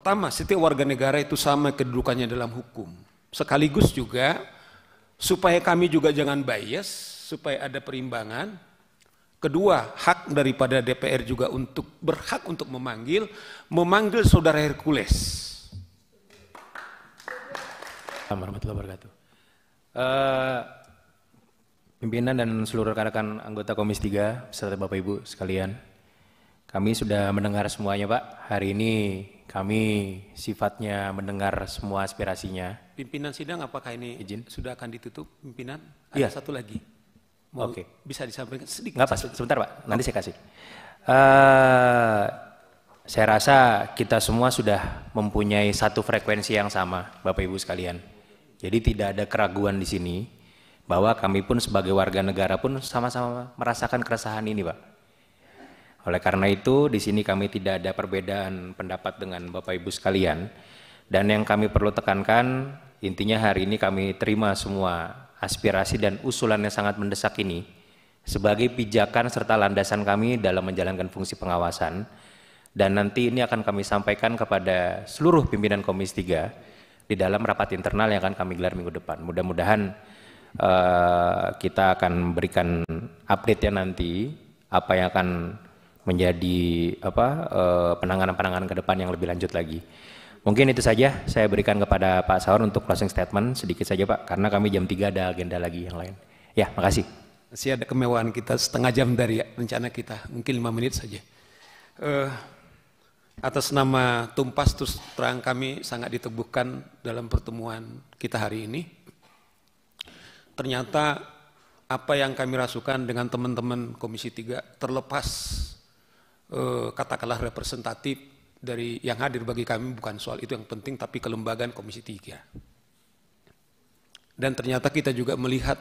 Pertama, setiap warga negara itu sama kedudukannya dalam hukum. Sekaligus juga supaya kami juga jangan bias, supaya ada perimbangan. Kedua, hak daripada DPR juga untuk berhak untuk memanggil saudara Hercules. Assalamualaikum warahmatullahi wabarakatuh. Pimpinan dan seluruh rekan-rekan anggota Komisi 3 beserta Bapak Ibu sekalian, kami sudah mendengar semuanya, Pak. Hari ini kami sifatnya mendengar semua aspirasinya. Pimpinan sidang, apakah ini izin sudah akan ditutup, pimpinan? Iya. Ada satu lagi. Oke. Bisa disampaikan sedikit? Nggak, Pak. Sebentar, Pak. Nanti saya kasih. Saya rasa kita semua sudah mempunyai satu frekuensi yang sama, Bapak Ibu sekalian. Jadi tidak ada keraguan di sini bahwa kami pun sebagai warga negara pun sama-sama merasakan keresahan ini, Pak. Oleh karena itu, di sini kami tidak ada perbedaan pendapat dengan Bapak Ibu sekalian. Dan yang kami perlu tekankan, intinya hari ini kami terima semua aspirasi dan usulan yang sangat mendesak ini sebagai pijakan serta landasan kami dalam menjalankan fungsi pengawasan. Dan nanti ini akan kami sampaikan kepada seluruh pimpinan Komisi 3 di dalam rapat internal yang akan kami gelar minggu depan. Mudah-mudahan kita akan berikan update-nya nanti, apa yang akan menjadi penanganan-penanganan ke depan yang lebih lanjut lagi. Mungkin itu saja saya berikan kepada Pak Saur untuk closing statement sedikit saja, Pak, karena kami jam 3 ada agenda lagi yang lain. Ya, makasih. Masih ada kemewahan kita setengah jam dari rencana kita, mungkin 5 menit saja. Atas nama Tumpas terus terang kami sangat diteguhkan dalam pertemuan kita hari ini. Ternyata apa yang kami rasukan dengan teman-teman Komisi 3 terlepas katakanlah representatif dari yang hadir bagi kami, bukan soal itu yang penting, tapi kelembagaan Komisi 3. Dan ternyata kita juga melihat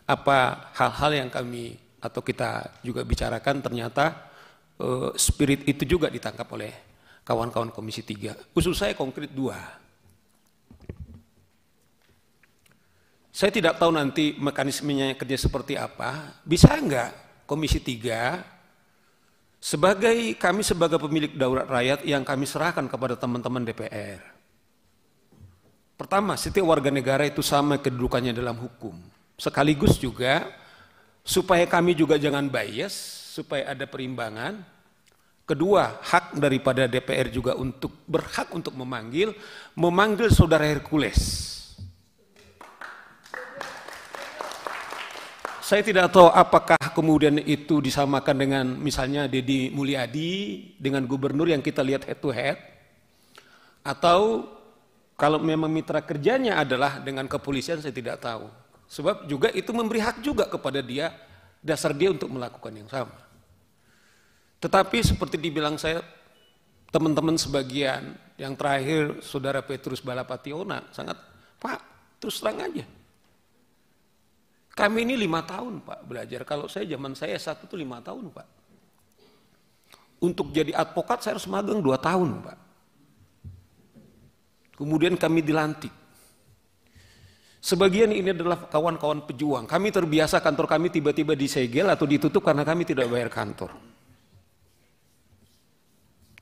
apa hal-hal yang kami atau kita juga bicarakan, ternyata spirit itu juga ditangkap oleh kawan-kawan Komisi 3. Usul saya konkret 2. Saya tidak tahu nanti mekanismenya kerja seperti apa. Bisa enggak Komisi 3 kami sebagai pemilik daulat rakyat yang kami serahkan kepada teman-teman DPR. Pertama, setiap warga negara itu sama kedudukannya dalam hukum. Sekaligus juga supaya kami juga jangan bias, supaya ada perimbangan. Kedua, hak daripada DPR juga untuk berhak untuk memanggil saudara Hercules. Saya tidak tahu apakah kemudian itu disamakan dengan misalnya Deddy Mulyadi dengan gubernur yang kita lihat head to head, atau kalau memang mitra kerjanya adalah dengan kepolisian, saya tidak tahu. Sebab juga itu memberi hak juga kepada dia, dasar dia untuk melakukan yang sama. Tetapi seperti dibilang saya, teman-teman sebagian, yang terakhir Saudara Petrus Balapationa, sangat, Pak, terus terang aja. Kami ini 5 tahun, Pak, belajar. Kalau zaman saya S1 itu 5 tahun, Pak. Untuk jadi advokat saya harus magang 2 tahun, Pak. Kemudian kami dilantik. Sebagian ini adalah kawan-kawan pejuang. Kami terbiasa kantor kami tiba-tiba disegel atau ditutup karena kami tidak bayar kantor.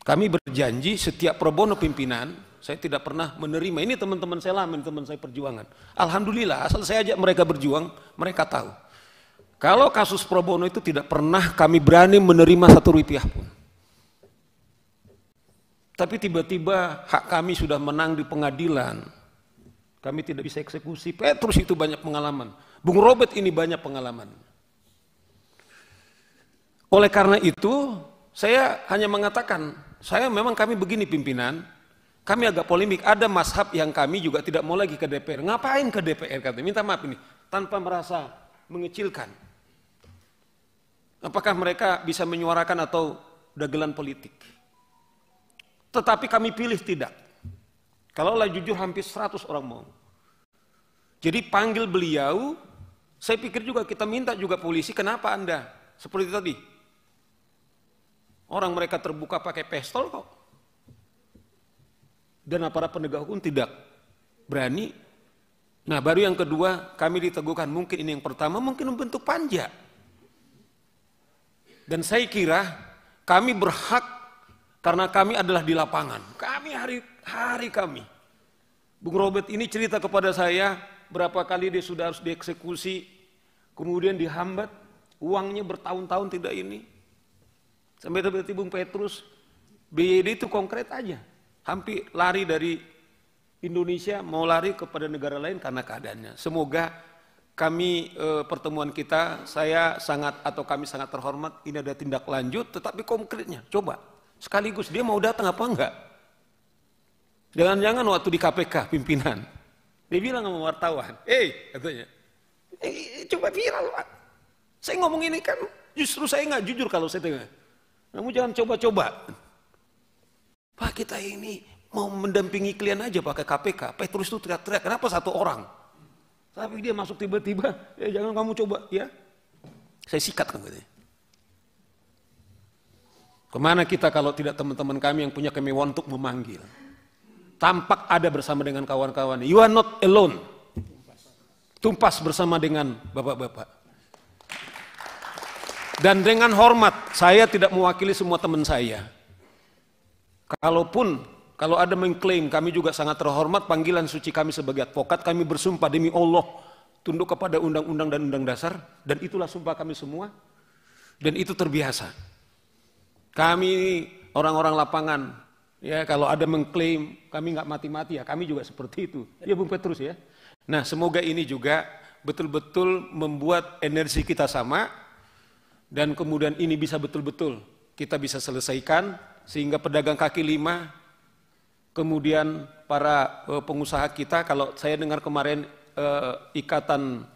Kami berjanji setiap pro bono pimpinan, saya tidak pernah menerima. Ini teman-teman saya lama, teman saya perjuangan. Alhamdulillah, asal saya ajak mereka berjuang, mereka tahu. Kalau kasus pro bono itu tidak pernah kami berani menerima Rp1 pun. Tapi tiba-tiba hak kami sudah menang di pengadilan. Kami tidak bisa eksekusi. Petrus itu banyak pengalaman. Bung Robert ini banyak pengalaman. Oleh karena itu, saya hanya mengatakan, kami begini pimpinan, kami agak polemik, ada mazhab yang kami juga tidak mau lagi ke DPR. Ngapain ke DPR? Katanya, minta maaf ini, tanpa merasa mengecilkan. Apakah mereka bisa menyuarakan atau dagelan politik? Tetapi kami pilih tidak. Kalaulah jujur hampir 100 orang mau. Jadi panggil beliau, saya pikir juga kita minta juga polisi, kenapa Anda? Seperti tadi. Orang mereka terbuka pakai pistol kok. Dan aparat penegak hukum tidak berani. Nah, baru yang kedua kami diteguhkan, mungkin ini yang pertama, mungkin membentuk panja. Dan saya kira kami berhak karena kami adalah di lapangan. Kami hari kami. Bung Robert ini cerita kepada saya berapa kali dia sudah harus dieksekusi, kemudian dihambat, uangnya bertahun-tahun tidak ini. Sampai tiba-tiba Bung Petrus, BYD itu konkret aja, hampir lari dari Indonesia mau lari kepada negara lain karena keadaannya. Semoga kami pertemuan kita, kami sangat terhormat, ini ada tindak lanjut, tetapi konkretnya, coba sekaligus dia mau datang apa enggak? Jangan-jangan waktu di KPK pimpinan, dia bilang sama wartawan, katanya, coba viral Pak. Saya ngomong ini kan justru saya nggak jujur kalau saya dengar. Kamu jangan coba-coba. Pak, kita ini mau mendampingi klien aja pakai KPK. Petrus itu teriak-teriak, kenapa satu orang? Tapi dia masuk tiba-tiba, jangan kamu coba ya. Saya sikat kan katanya. Kemana kita kalau tidak teman-teman kami yang punya kemewahan untuk memanggil? Tampak ada bersama dengan kawan-kawan. You are not alone. Tumpas bersama dengan bapak-bapak. Dan dengan hormat, saya tidak mewakili semua teman saya. Kalau ada mengklaim kami juga sangat terhormat, panggilan suci kami sebagai advokat, kami bersumpah demi Allah tunduk kepada undang-undang dan undang dasar, dan itulah sumpah kami semua, dan itu terbiasa. Kami orang-orang lapangan, ya kalau ada mengklaim kami nggak mati-mati ya, kami juga seperti itu. Ya Bung Petrus ya. Nah semoga ini juga betul-betul membuat energi kita sama, dan kemudian ini bisa betul-betul kita bisa selesaikan, sehingga pedagang kaki lima, kemudian para pengusaha kita, kalau saya dengar kemarin ikatan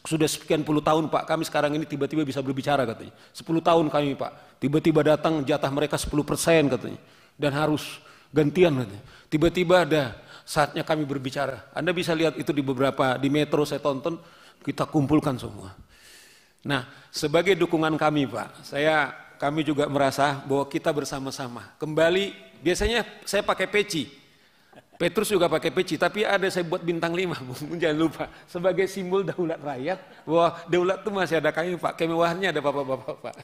sudah sekian puluh tahun Pak, kami sekarang ini tiba-tiba bisa berbicara katanya. 10 tahun kami Pak, tiba-tiba datang jatah mereka 10% katanya, dan harus gantian katanya. Tiba-tiba ada saatnya kami berbicara. Anda bisa lihat itu di metro saya tonton, kita kumpulkan semua. Nah, sebagai dukungan kami Pak, kami juga merasa bahwa kita bersama-sama. Kembali, biasanya saya pakai peci. Petrus juga pakai peci, tapi ada saya buat bintang 5, jangan lupa. Sebagai simbol daulat rakyat, bahwa daulat itu masih ada kami Pak, kemewahannya ada bapak-bapak Pak.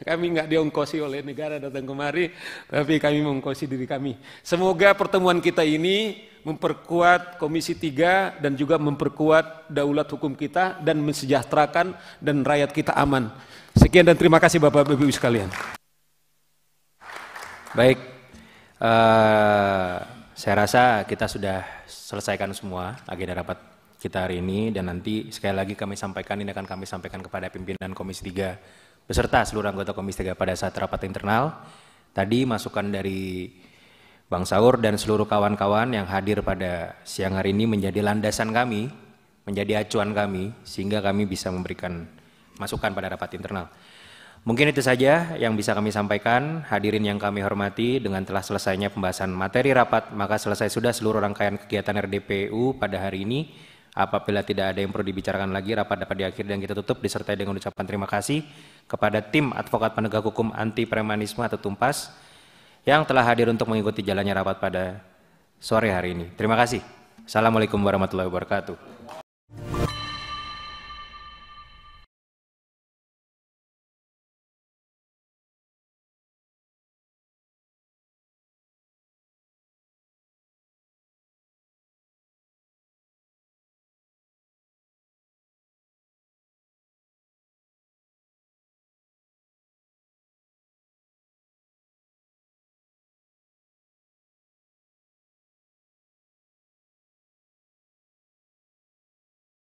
Kami nggak diongkosi oleh negara datang kemari, tapi kami mengongkosi diri kami. Semoga pertemuan kita ini memperkuat Komisi 3 dan juga memperkuat daulat hukum kita dan mensejahterakan dan rakyat kita aman. Sekian dan terima kasih Bapak Ibu sekalian. Baik, saya rasa kita sudah selesaikan semua agenda rapat kita hari ini, dan nanti sekali lagi kami sampaikan, ini akan kami sampaikan kepada pimpinan Komisi 3 beserta seluruh anggota Komisi 3 pada saat rapat internal. Tadi masukan dari Bang Saur dan seluruh kawan-kawan yang hadir pada siang hari ini menjadi landasan kami, menjadi acuan kami, sehingga kami bisa memberikan masukan pada rapat internal. Mungkin itu saja yang bisa kami sampaikan. Hadirin yang kami hormati, dengan telah selesainya pembahasan materi rapat, maka selesai sudah seluruh rangkaian kegiatan RDPU pada hari ini. Apabila tidak ada yang perlu dibicarakan lagi, rapat dapat diakhiri dan kita tutup disertai dengan ucapan terima kasih kepada tim advokat penegak hukum anti premanisme atau Tumpas yang telah hadir untuk mengikuti jalannya rapat pada sore hari ini. Terima kasih. Assalamualaikum warahmatullahi wabarakatuh.